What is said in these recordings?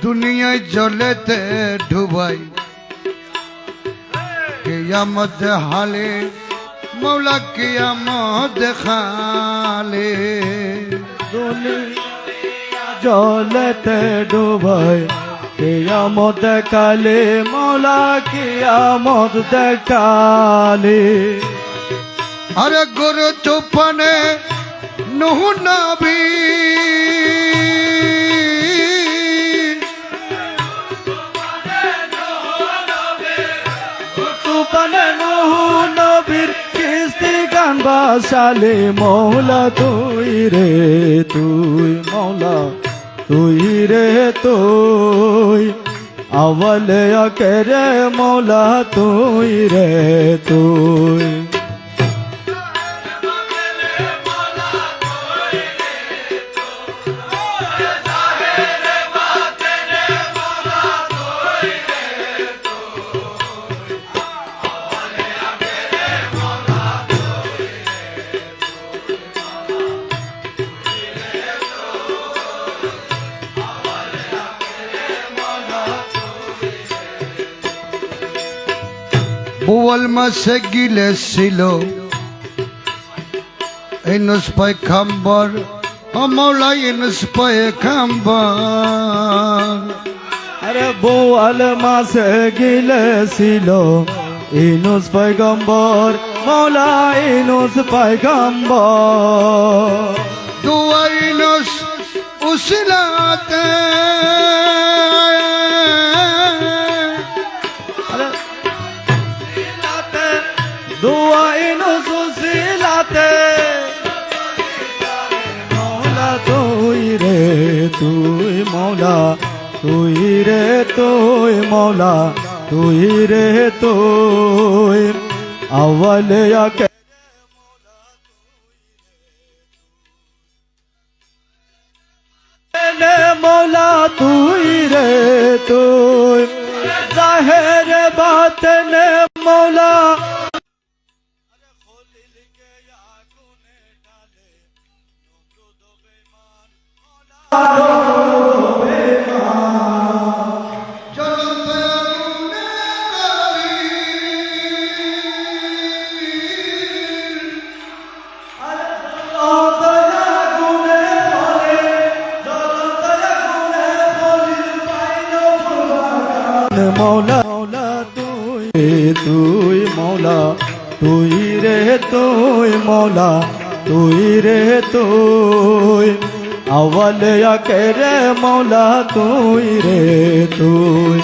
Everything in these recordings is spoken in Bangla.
দুনিয়ায় জলেতে ডুবাই কিয়ামত হালে মৌলা কিয়ামত খালে দুনিয়া জলেতে ডুবাই কিয়ামত কালে মৌলা কিয়ামত দেখালে আরে গরু তুফানে নূহ নবী তুফানে নূহ নবীর কিস্তি গান বাসালে মৌলা তুই রে তুই মৌলা তুই রে তুই আওয়ালে আকেরে মৌলা তুই রে তুই বোয়াল মাসে গিলেছিল ইউনুস পয়গম্বর ও মৌলা ইউনুস পয়গম্বর আরে বোয়াল মাসে গিলেছিল ইউনুস পয়গম্বর মৌলা ইউনুস পয়গম্বর দুয়া ইউনুস উসিলাতে দুয়া ইউনুস উসিলাতে মৌলা তুই রে তুই মৌলা তুই রে তুই মৌলা তুই রে তুই আওয়ালে আকে মৌলা তুই রে তুই জাহের বাতনে মৌলা মৌলা মৌলা তুই তুই মৌলা তুই রে তুই মৌলা তুই রে তুই আওয়ালে আকেরে মৌলা তুই রে তুই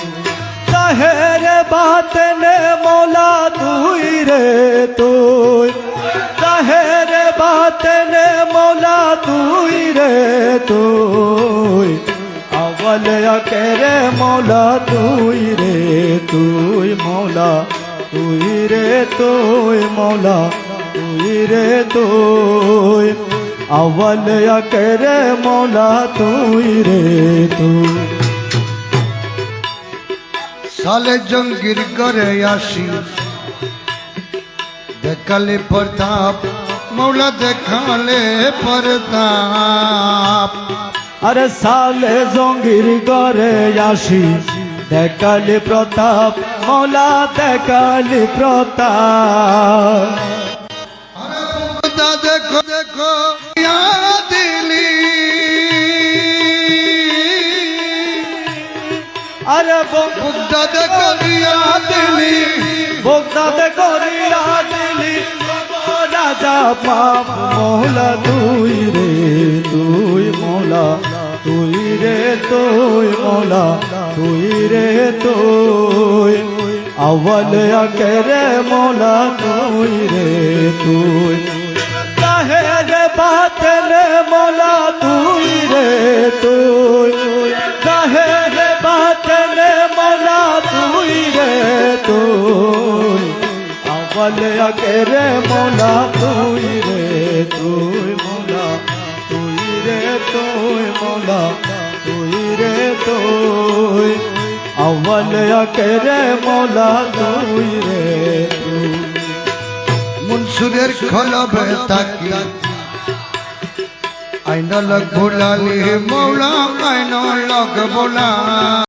জাহের বাতনে মৌলা তুই রে তুই জাহের বাতনে মৌলা তুই রে তুই আওয়ালে আকেরে মৌলা তুই রে তুই মৌলা তুই রে তুই মৌলা তুই রে তুই আওয়ালে আকেরে মৌলা তুই রে তুই সালে জঙ্গির করে আসি দেখালে প্রতাপ মৌলা দেখালে প্রতাপ আরে সালে জঙ্গির ঘরে আসি দেখালি প্রতাপ মৌলা দেখালি প্রতাপ দেখো দেখো দিলি আরে বুকটা দেখো দিলি ভোগদা করিয়া দিলি রাজা পাপ মৌলা তুই রে তুই মৌলা তুই রে তুই মৌলা তুই রে তুই আওয়ালে আকেরে মৌলা তুই রে তুই জাহের বাতনে মৌলা তুই রে তুই জাহের বাতনে মৌলা তুই রে তুই আওয়ালে আকেরে মৌলা তুই রে তুই মৌলা তুই রে তুই মৌলা তুই রে তুই আওয়ালে আকেরে মৌলা তুই রে তুই মনসুরের খলবে তাকি আইন লগ ভোলালি মৌলা আইন লগ ভোলা